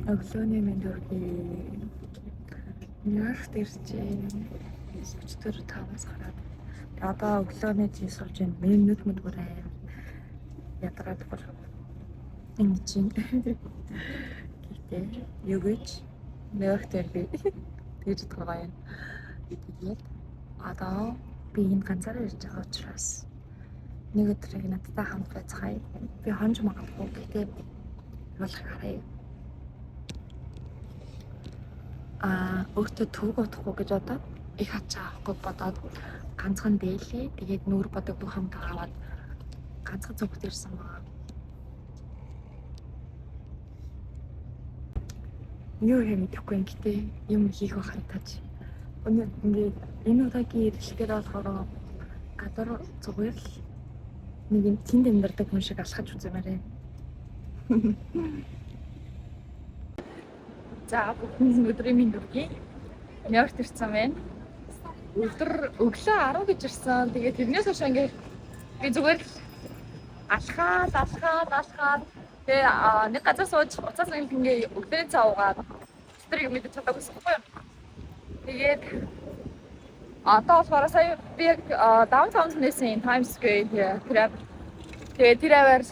Өглөөний мэнд өргөе. Нью-Йоркт иржээ. Өчтөр 5-аас гараад. Одоо өглөөний тий сууж байна. Минут бүр аим. Ядараад бүр ингэж юм. Гэхдээ юу гэж Нью-Йоркт ирвэ. Тэгж байгаа юм. Тэгээд одоо би энэ ганцаараа ирж байгаа учраас нэг өдрийг надтай хамт байцгаая. Би хонж магадгүй гэхдээ болох харъя. Өөртөө төвөг утахгүй гэж одоо их хачаа авахгүй бодоод ганцхан дээлээ. Тэгээд нүүр бодог бүх хамт аваад ганцхан цогт ирсэн байгаа. Юу юм мэдэхгүй юм гэтээ юм хийх байхад тааж. Өнөө ингээд энэ удаагийн ирэлтээр болохоор гадар зүгээр л нэг юм тэнд амьдардаг хүн шиг алхаж үзмээрээ. За бүгд өдрийн минь дүргийн Нью-Йоркт ирсэн байна. Өглөө 10 гэж ирсэн. Тэгээд тэрнээс хойш ингээд би зүгээр л алхаад тэгээ нэг газар сууж уцаас ингээд өглөөний цаа уугаад өдрийг мэдэж чадаагүй юм. Тэгээд одоо болохоор сая би даунтаунс нэсэн Times Square тэр. Тэгээд тэр аваар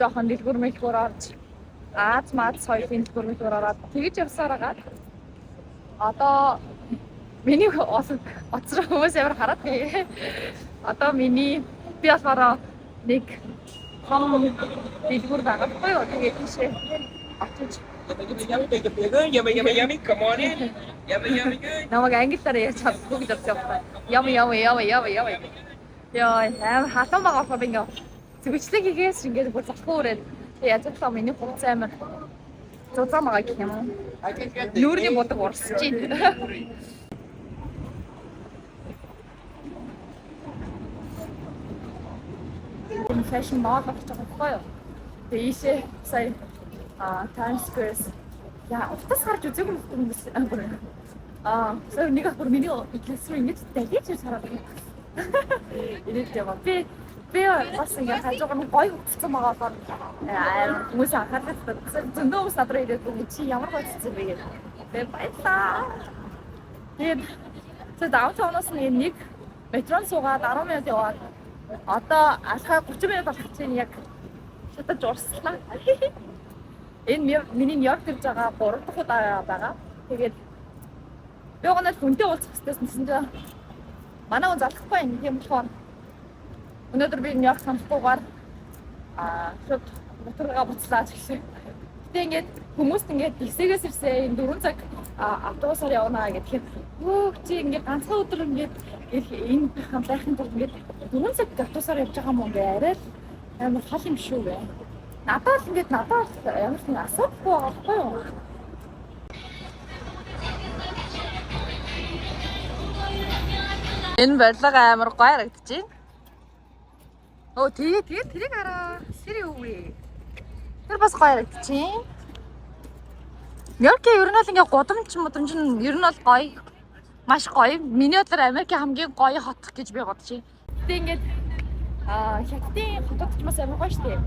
жоохон дэлгүр мэлгүр орж маад соёлын дэлгүр ороод тэгж явсараад одоо миний оцроо хүмүүс ямар хараад байгаа. Одоо би болохоор нэг том дэлгүр байгаа байхгүй юу? Тэгээд тийшээ очиж Yummy, come on in. Yummy. Намайг англиар ярьж чадахгүй гэж бодсон байна. Yummy. Яа, хатан байгаа болохоор ингээ зүгчлэг хийгээс ингээд бүр захгүй өрөөд яаж ч юм миний хувцас амар зузаан байгаа гэх юм уу. Нүүрний бодог урсч байна. Энэ фэшн мод болж байгаа байхгүй юу? Тэгээ ийшээ сая Times Square яа утас гарч үзээгүй юм байна. Сая нэг ахөр миний итгэс рүү ингэж далиж хараад байна. Ирээд яваа. Би бас ингээд хажуугаар нь гоё утсан байгаа болохоор хүмүүс анхаардаг. Зөндөө хүмүүс надад ирээд бүгд чи ямар гоё утсан бэ гэдэг. Тэгээ баярлаа. Тэгээд даунтаунаас нэг метрон суугаад 10 минут яваад одоо алхаа 30 минут алхах чинь яг шатаж урслаа. Энэ миний Нью-Йоркт ирж байгаа 3 дахь удаа байгаа. Тэгээд би гонол хүнтэй уулзах гэжсэн чинь манай хүн залахгүй юм. Тийм болохоор өнөөдөр би Нью-Йорк хамтгүйгээр шууд мотороо буцлаа гэсэн. Гэтэ ингээд хүмүүст ингээд хэсэгээс ирсэн 4 цаг автобусаар явна гэхээр чи ингээд ганцхан өдөр ингээд энэ хамт байхын тулд ингээд 4 цаг автобусаар явж байгаа юм бэ? Арай л амар хол юм шүү вэ. Надад ямар ч нэг асуудалгүй байгаа байхгүй юу? Энэ барилга амар гоё харагдаж байна. Оо тэгээд тэрийг хараа. Сэрээ үгүй. Тэр бас гоё харагдаж байна. Нью-Йорк ер нь л ингээ гудамж нь ер нь бол гоё. Маш гоё. Миний бодлоор Америкийн хамгийн гоё хот гэж би бодож байна. Гэтэ ингээд хятадын хотод ч бас амар гоё шүү дээ.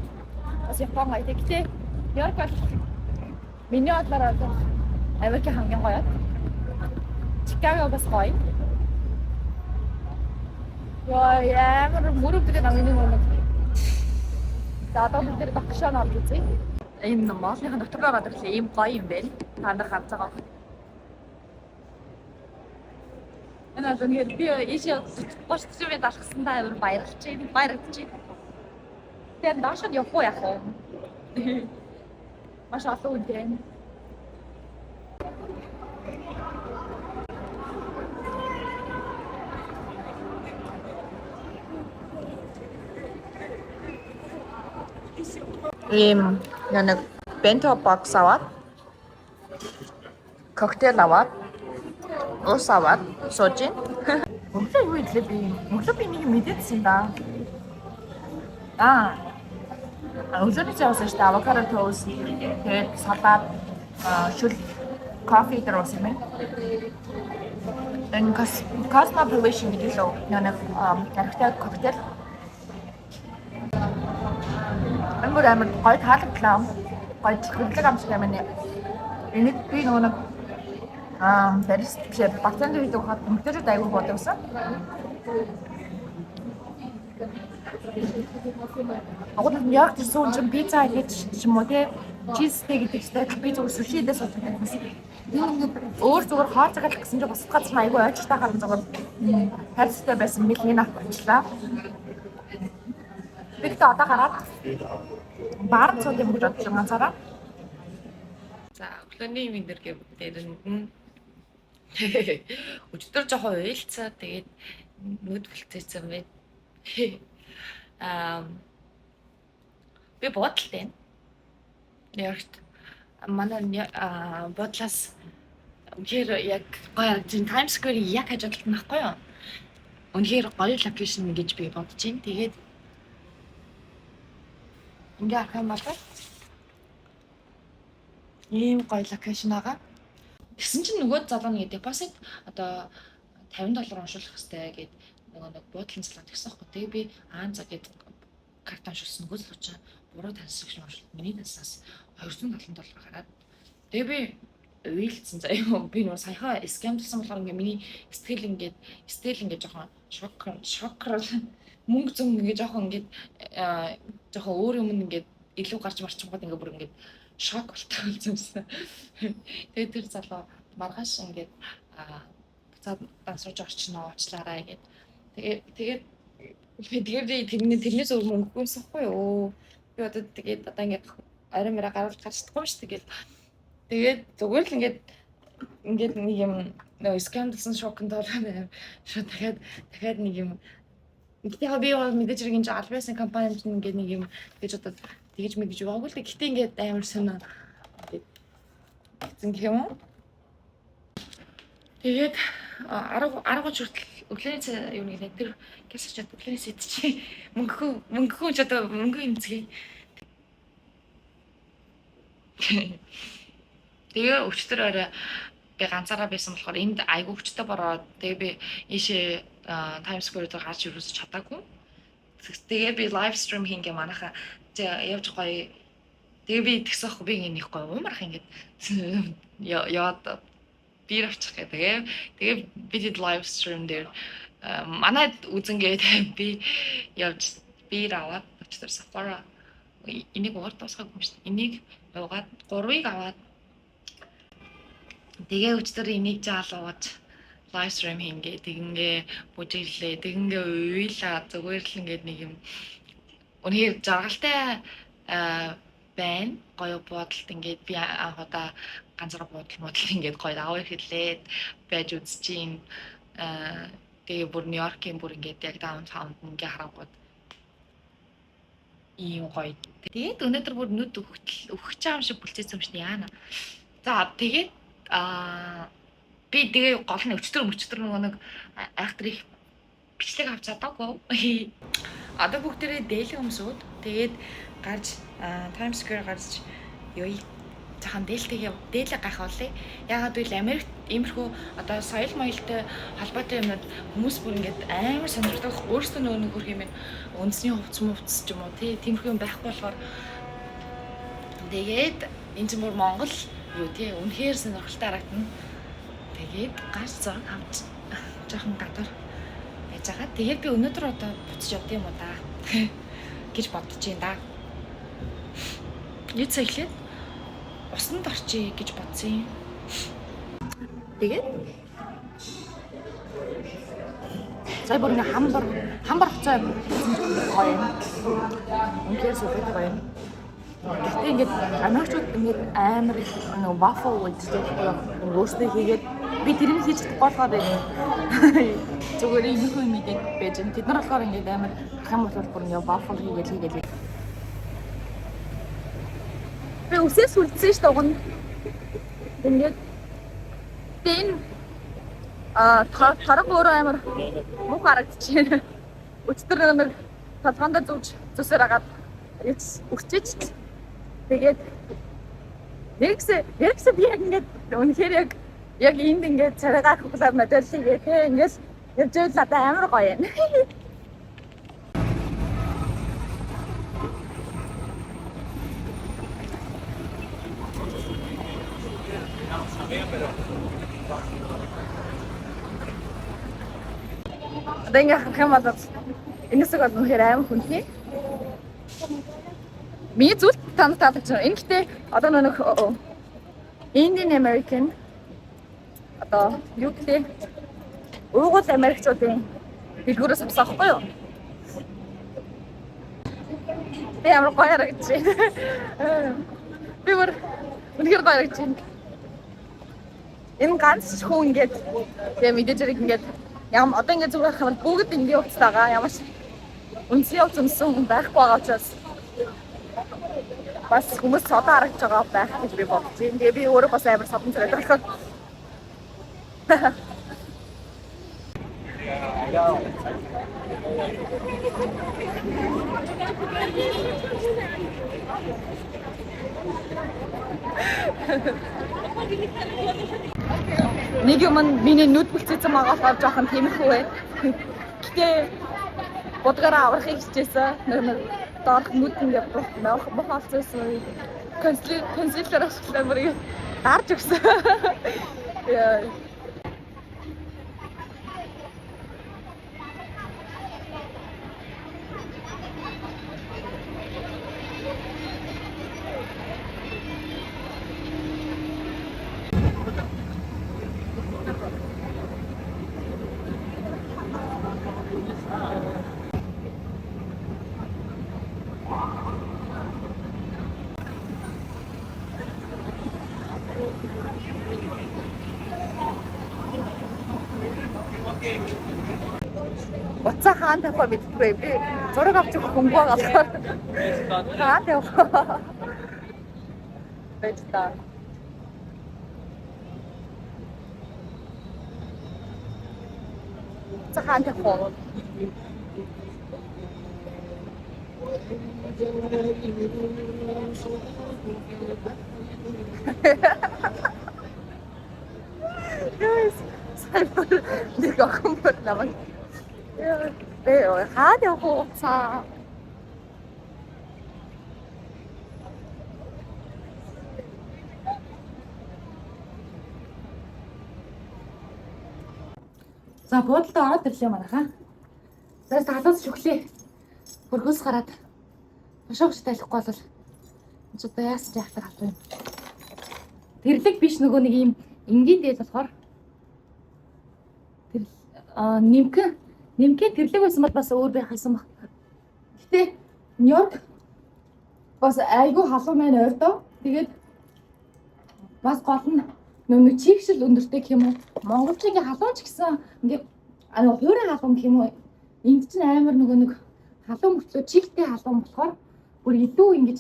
Бас Япон гоё. Гэтэ Нью-Йорк бол миний бодлоор Америкийн хамгийн гоё. Чикаго бас гоё. Яа, ямар мөрөвдөг намын нэг. За одоо бид багшаа орж үзье. Энэ моолны дотор байгаа дэрл ийм гоё юм байна. Та нар харж байгаа. Энэ зөвхөн би ийшээ 30 минут алхсандаа амар баярлж байна. Тэгээд наашаа явах уу яах вэ? Маш олон үдэн. Нэг бенто бокс аваад коктейл аваад ус аваад сууж ин. Өглөө юу идлээ би? Өглөө би нэг мэдээдсэн да. Өглөөний цаас шүү дээ. Авокадо тост, тэгээд салат, шүл, кофе дөрөс юм. Энэ Cosmopolitan гэдэг л нэг хэрэгтэй коктейл. Амар гоё таалагдлаа. Гоё хөдлөг амстай маань Энийг би нөгөө нэг барист биш бартенд үйдэг хаад мөнгөд аягүй бодогсон. Агуу Нью-Йорк ирсэн чинь пицца хийж ч юм уу те чизтэй гэдэг чинь би зөвхөн сушидээс болж байсан. Ингээд өөр зүгээр хоол цагаал гэсэн чинь бусад газар аягүй ойртой харан зүгээр хайрцагтай байсан мэл энэ авчлаа. Бигтээ одоо гараад бар цууд юм гэж бодож байгаа цараа. За өглөөний мэндэргээ дээр нь өчтөр жоохон уйлцаа тэгээд нүд гэлцээсэн байд. Би бодлоо. Нэрт манай бодлоос үнэхээр яг гоё Times Square яг хажууд талд нахгүй юу? Үнэхээр гоё локейшн гэж би бодож байна. Тэгээд ингээ харах юм бол ийм гоё локейшн байгаа. Тэгсэн чинь нөгөө залуу нэг депозит одоо $50 уншуулах хэрэгтэй гэд нэг буудлын залуу тэгсэн байхгүй. Тэгээ би за гэд карт уншуулсан нөгөө залуу чинь буруу таньсан гэж уншуулт. Миний таньсаас $270 гараад. Тэгээ би уйлцсан заяа. Би нөгөө саяхан скамдсан болохоор ингээ миний сэтгэл жоохон шокер мөнгө зөм ингээ жоохон ингээ жоохон өөр юм ингээ илүү гарч марчихгоод ингээ бүр ингээ шок болтой зүйлсэн. Тэгээд тэр залуу маргааш ингээд дансууж орчноо уучлаарай гэд. Тэгээд тэрнээс өөр мөнгө гүйсэхгүй юу. Би одоо ингээд арай мэрэ гаруулж гарч чадахгүй шүү дээ. Тэгээд зүгээр л ингээд нэг юм нөө скам гэсэн шокнд ороо шууд дахиад нэг юм гэхдээ би бол мэдээж хэрэг энэ албасын компанид ингээд нэг юм гэж одоо тэгж мэдэж байгаагүй л гэхдээ ингээд амар сонио гэсэн юм уу. Тэгээд 10 хүртэл өглөөний цай юу нэг тэр кэсч чад өглөөний сэт чи мөнгө ч одоо мөнгө имцгий. Тэгээ өчтөр орой би ганцаараа байсан болохоор энд айгүй хүчтэй бороод тэгээ би ийшээ Times Square дээр гарч ирүүлж чадаагүй. Тэгээ би лайв стрим хийнгээ манайха явж гоё. Тэгээ би тэгсэх би нэг гоё уумрах ингээд яваад бир авчих гэдэг. Тэгээ би лайв стрим дээр манай үзэнгээд би явж бир аваад өчтөр Sephora энийг уурд тусгаагүй юм шүү дээ. Энийг яваад 3-ыг аваад тэгээ өчтөр энийг жаалууж лайв стрим хийнгээ тэгингээ бүжиглээ тэгингээ уйлаа зүгээр л ингээд нэг юм үнээр жаргалтай байна. Гоё бодолт ингээд би анх удаа ганцаараа бодол ингээд гоё аваа хэлээд байж үзчихин. Тэгээ бүр Нью-Йоркийн бүр ингээд яг даунтаунд ингээд харангууд ийм гоё. Тэгээд өнөөдөр бүр нүд өгч байгаа юм шиг бүлцээсэн юм шиг яана. За тэгээд би тэгээ гол нь өчтөр нөгөө нэг актрих бичлэг авч чадаагүй. Одоо бүгдээрээ дээлэн өмсөд тэгээд гарч Times Square гарч ёй цахан дээлэг гахуулъя. Ягаад гэвэл Америкт иймэрхүү одоо соёл моёлтой холбоотой юмнууд хүмүүс бүр ингээд амар сонирхдаг өөрсдөө нөгөө хөрх юм үндэсний хувцс ч юм уу тиймэрхүү юм байхгүй болохоор тэгээд энэ ч бүр Монгол юу тий үнэхээр сонирхолтой харагдана. Тэгээд гарч зураг авч жоохон гадар байж байгаа. Тэгээд би өнөөдөр одоо буцаж явд юм уу да гэж бодож байна да. Нэг цаглаад усанд орчие гэж бодсон юм. Тэгээд сая бүр нэг хамбар хуцаа гоё. Үнэхээр super гоё. Гэхдээ ингээд Америкчууд ингээд амар нэг waffle үлддэг өөрсдөө хийгээд би тэрийг хийж чадахгүй болохоор зүгээр юм их юм игээд байж байна. Тэд нар болохоор ингээд амар хам бол бүр ингээд waffle хийгээд би үсээс үлдсэн шүү дээ уг нь. Ингээд тэн тарах өөрөө амар муу харагдчихээн. Өчтөр нэг толгоонд зүсээр агаад өччих. Тэгээд нэгсээ би яг ингээд үнэхээр яг энд ингээд царайгаа хөглөө модель хийгээ те ингээд явж байл надад амар гоё юм. Одоо ингээ харах юм бол энэсэг бол үнэхээр амар хүнтэй. Миний зүйл таалагдж байна. Энэ гэхдээ одоо нэг Indian American одоо юу гэдэг уугуул Америкчуудын дэлгүүрээс авсан байхгүй юу? Би амар гоё харагдаж байна. Би бүр үнэхээр гоё харагдаж байна. Энэ ганц ч хүн ингээд тэгээ мэдээж хэрэг ингээд одоо ингээд зүгээр харахад бүгд ингээд уцтайгаа ямар ч үнсэн явц үнсэн хүн байхгүй байгаа учраас бас хүмүүс цодоо харагдаж байгаа байх гэж би бодож байна. Тэгээ би өөрөө бас амар содон зэрэг болохоор нэг юм миний нүд бүлцээсэн байгаа жоохон тэмхүү бай. Гэтэ бодгороо аврахыг хичээсэн. Нэг доорх нүд ингээд бохолцсон. Консилер ашиглаад бүр дарж өгсөн. Яа. Уцаа хаан тавих мэдгүй. Би зураг авч өгөх хөнгөө болохоор хаан тавих. Бэжтаа. Уцаа хаан тавих. Yes. Нэг охин бүр намайг хаад явах цаа. За буудалд ороод ирлээ манайхаа. Заас халуус шүхлээ. Хөргөөс гараад тушаагч тайлахгүй бол одоо яасан ч яахдаг хатуу юм. Тэрлэг биш нөгөө нэг юм энгийн дээл болохоор нэмхэн тэрлэг байсан бол бас өөр байх юм баг. Гэтэ Нью-Йорк бас айгүй халуун маань ойрдоо. Тэгээд бас гол нь нөгөө чигшил өндөртэй гэх юм уу? Монголчуудын халуун ч гэсэн ингээ хуурай халуун гэх юм уу? Энд чинь амар нөгөө нэг халуун мөртлөө чигтэй халуун болохоор бүр илүү ингэж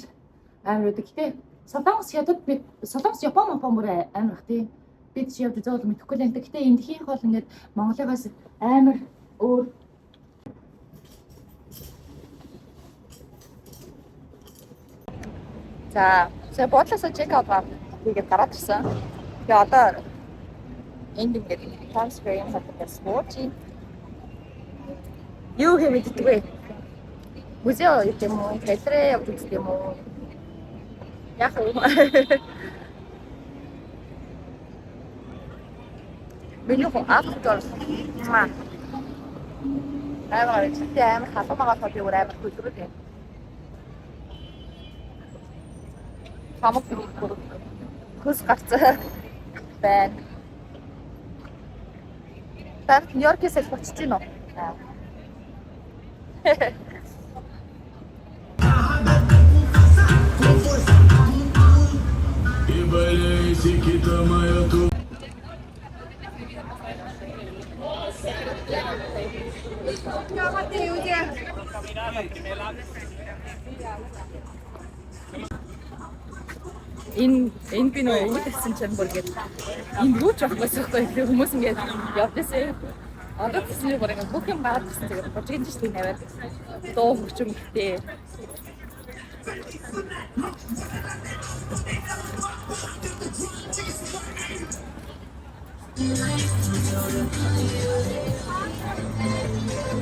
амар үүдэг. Гэтэ Солонгос хятад бид Солонгос Япон бүр амар бах тий. Бид ч явж зөөл мэдэхгүй л энэ. Гэтэ эндхийнх бол ингээд Монголоос амар өөр. За бодлосоо чек аут хийгээд гараад ирсэн. Тэгээ одоо энд ингээд Times Square-ийн хотод сууж юу хэмэддэг вэ? Музей юм уу? Галерей явж үздэг юм уу? Яг уу. Миний хоо автор маа. Амар ч амар халуун байгаа тоо би өөр амар хөдөлгөөд. Хамаг бүр хөс гарцаа байна. Та Нью-Йоркээс л очиж гин үү? Энэ би нөө үүдсэн чинь бүр гээд энэ юу ч болохгүй байхгүй хүмүүс ингээд явдээсээ одоо тэсний бүр ингээд бүх юм баад гэсэн тэгээд божигч тийм тавиад дуу хөгжим ихтэй.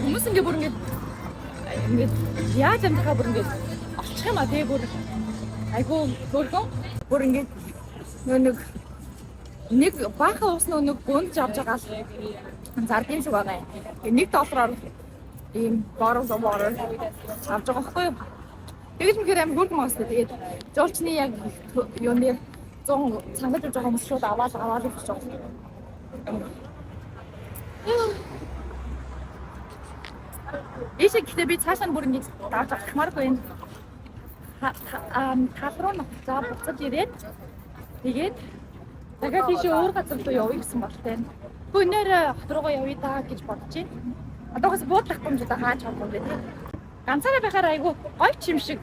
Хүмүүс ингээд бүр ингээд яаж амтхаа бүр ингээд олчих юм а тэгээ бүр айгу хөргөн бүр ингээд нэг нэг баахан уусны нэг гүнд авч байгаа л зардын шиг байна. $1 ийм бороо авч байгаа байхгүй юу? Тэгэж мэхээр амар хөргөн мас тэгээд жуулчны яг юу нэр 100 цангаж байгаа хүмүүс шууд аваад өгч байгаа. Ийшээ гэхдээ би цаашаа бүр ингэж давж авахмааргүй юм. Тал руу нуцаа буцаж ирээд тэгээд дахиад тийшээ өөр газар руу явъя гэсэн болтой. Гүнээр хот руугаа явъя даа гэж бодож байна. Одоогоос буудлахгүй юм жоо хаач чадахгүй дээ. Ганцаараа байхаар айгүй гоё ч юм шиг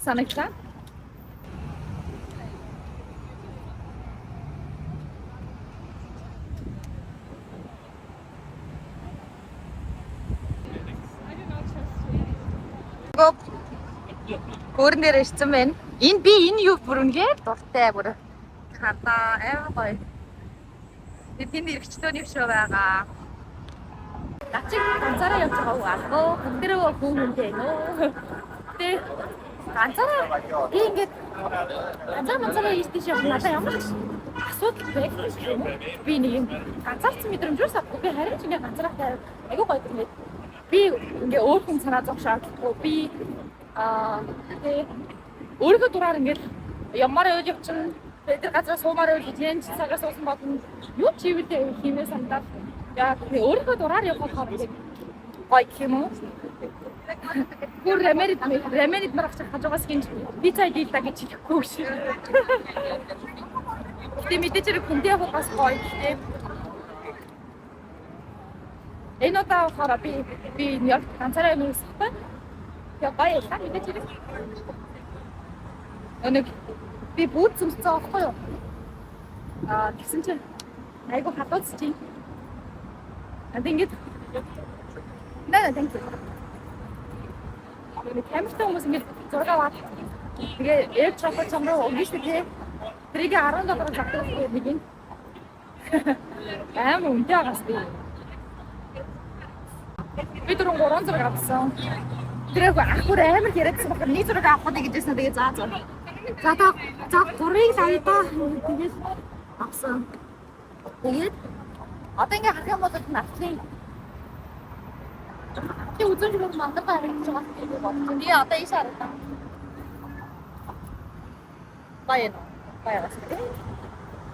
санагдлаа. Гөрөн дээр ирсэн байна. Энэ юу бүр үнээр дуртай бүр. Хата амар гоё. Тэнд иргэчдөөний шүү байгаа. Начиг ганцаараа явж байгаа уу алгаа? Бүгдээрээ хүмүүнтэй нөө. Тэ ганцаараа ингээд ганцаараа ийштэй явах надад ямар ч асуудал байхгүй юм. Би нэг юм ганцаарцсан мэдрэмжээс авахгүй харин ч ингээд ганцаараа тавь. Айгуу гоё юм. Би ингээ өөр хүн санаа зовх шаардлагагүй. Би тэ өөрийнхөө дураар ингээд ямаар явж явчихна. Тэр газар суумаар явж тийм цагаас суусан бодно. Юу ч хийвэдээ хиймээ сандаад яг өөрийнхөө дураар явах хэрэгтэй. Гоё юм уу? Гүр ремерит маргач хажуугаас гинж пицца дийлдэ гэж хэлэхгүй шүү. Гэтэ мэдээж хэрэг хүндээ явах бас гоё тийм. Энэ удаа хараа би яг ганцаараа юм уу? Я гоё та мэдээж хэрэг. Өнөг би бүүт зүмцээ авахгүй юу? Тэгсэн чинь айгу хатууц чи. Ингээд наа thank you. Нэг камертай хүмүүс ингээд зураг аваад тэгээ air traffic чамруу өгч тий. Тэрийг $10 авдаг нэг юм. Амар үнэтэй байгаас би. Би түрүүн 3 зураг авсан. Тэрийг ахур амар яриадсан bakar нэг зураг авах гэдэг гэсэн тэгээ заа. За зургийг лая та тэгээд авсан. Тэгээд одоо ингээ харах юм бол нафлын. Тэг үзэн жиг мандаа харагдаж байгаа гэдэг байна. Би одоо ийш харагдаа. Баяа.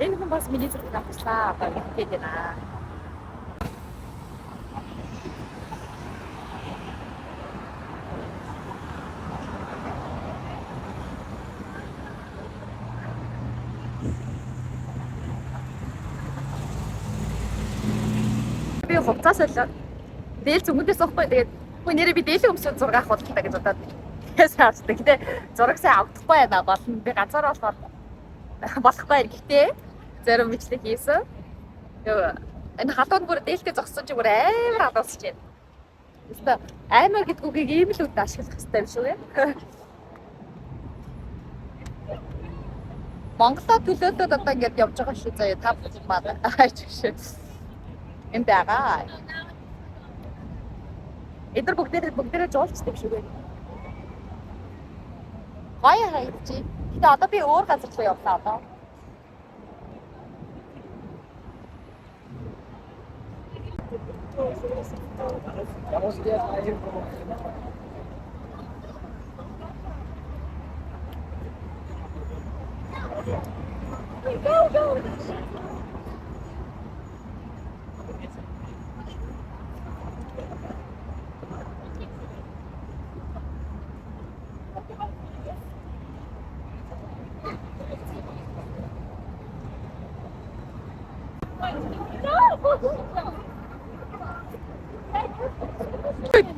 Энэ хүн бас миний зургийг авчлаа. Тэгээд наа. Би хувцас солиод дээл зүгүүдээс авахгүй тэгээд хөө нэрээ би дээлийн өмсөд зураг авах болтой гэж бодоод тэгээс хаацдаг. Гэтэ зураг сайн авдахгүй байна болно. Би ганцаар болохоор болохгүй. Гэтэ зарим бичлэг хийсэн. Энэ халуун бүр дээлтэй зогссон чи бүр амар халуусч байна. Тэстэ амар гэдгүйг ийм л үдэ ашиглах хэрэгтэй юм шүү. Монголоо төлөөдөд одоо ингэж явж байгаа шүү заяа та бүхэн маань аач шүү. Энд байгаа. Эдгээр бүгдээрээ жуулчдаг шүү гээ. Гоё хайчих. Гэтэ одоо би өөр газар руу явлаа одоо. Go.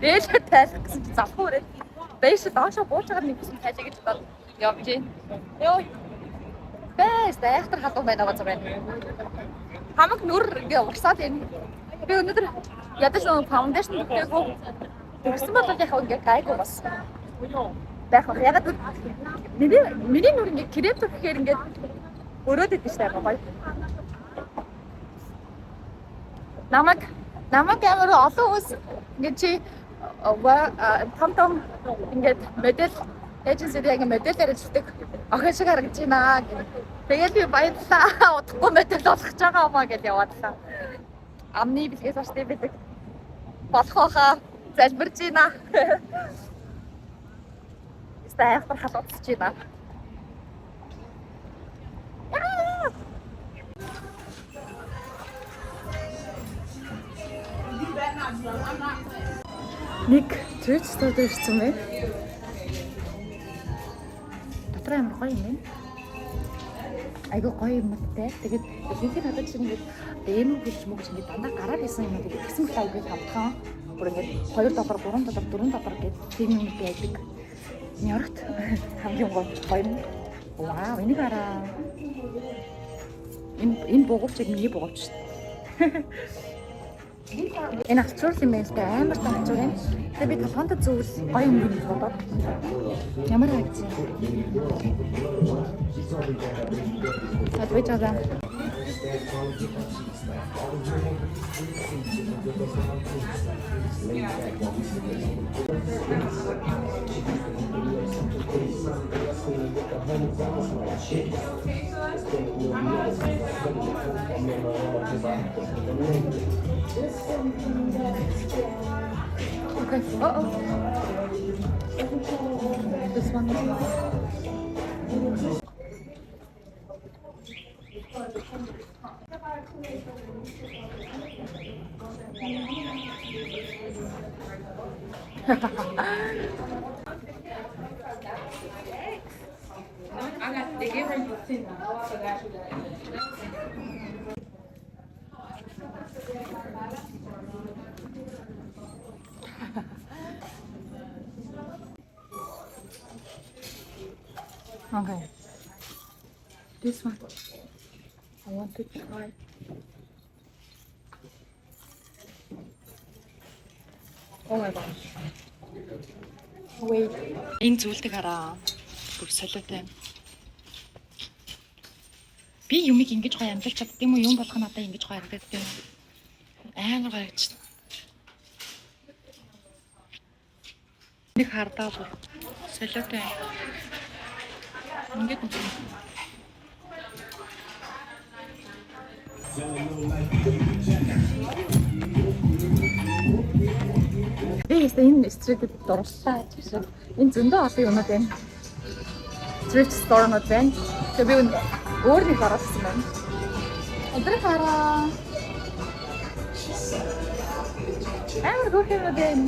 Дээлээ тайлах гэсэн чи залхуу өрөө. Бэйш доошоо бууж байгаа нэг гэсэн тайлаа гэж бодоод явж байна. Йоо. Бэс айхтар халуун байна байгаа юм. Хамаг нүр ингээ урсаад байна. Би өнөөдөр ядаж нэг фаундейшн өгөхгүй. Тэгсэн бол яг ингээ гайгүй бас. Байх уу. Яг миний нүр ингээ крем төрөхээр ингээ өрөөд идэв штэ гоё. Намаг амар олон хүмүүс ингээ чи том ингээд модель эйженси яг модельээр ажилладаг охин шиг харагдаж байна гэх. Тэгээд би баярлаа. Удахгүй мэдэл болох ч байгаа юмаа гэж яваадсан. Амны бэлгээс аштай байдаг. Болох хаа залбирж байна. Стайхтар халууцж байна. Нэг Twitch store дээр ирсэн бэ? Дотор амар гоё юм байна. Айгу гоё юмтай. Тэгээд ихэнх нь надад чинь ингээд эм гэж мөгч ингээд дандаа гараад исэн юм гэдэг гэсэн мэт айгу хамтхан. Бүр ингээд $2, $3, $4 гэдэг тийм юм байдаг. Нью-Йоркт хамгийн гоё юм. Вау, энийг хараа. Энэ боговчиг миний боговч шүү дээ. Энэ ачуур юм байна. Амар тань ачуур юм. Тэгээ би толгоонд зөвл гоё юм гэж бодоод. Ямар хайц юм. Адвэж байгаа. Okay. Uh-oh. This one is nice. They gave her 15. I got you that. Okay. This one. I want to try. Oh my gosh. Wait. Энэ зүйлдэг хараа. Бүр солиотой. Би юмыг ингэж гоё амлуулж чаддаг юм уу? Юм болох нь надад ингэж гоё харагддаг юм. Амар гоё гэж. Нэг хардаа бүр солиотой. Ингээд юм. Бигээс энэ стрит дурлаа гэж. Энэ зөндөө олон юмуд байна. Thrift store-нууд байна. Тэгээ би өөр нэг оруулсан байна. Өдөр хараа. Амар хөөрхөн юм байна.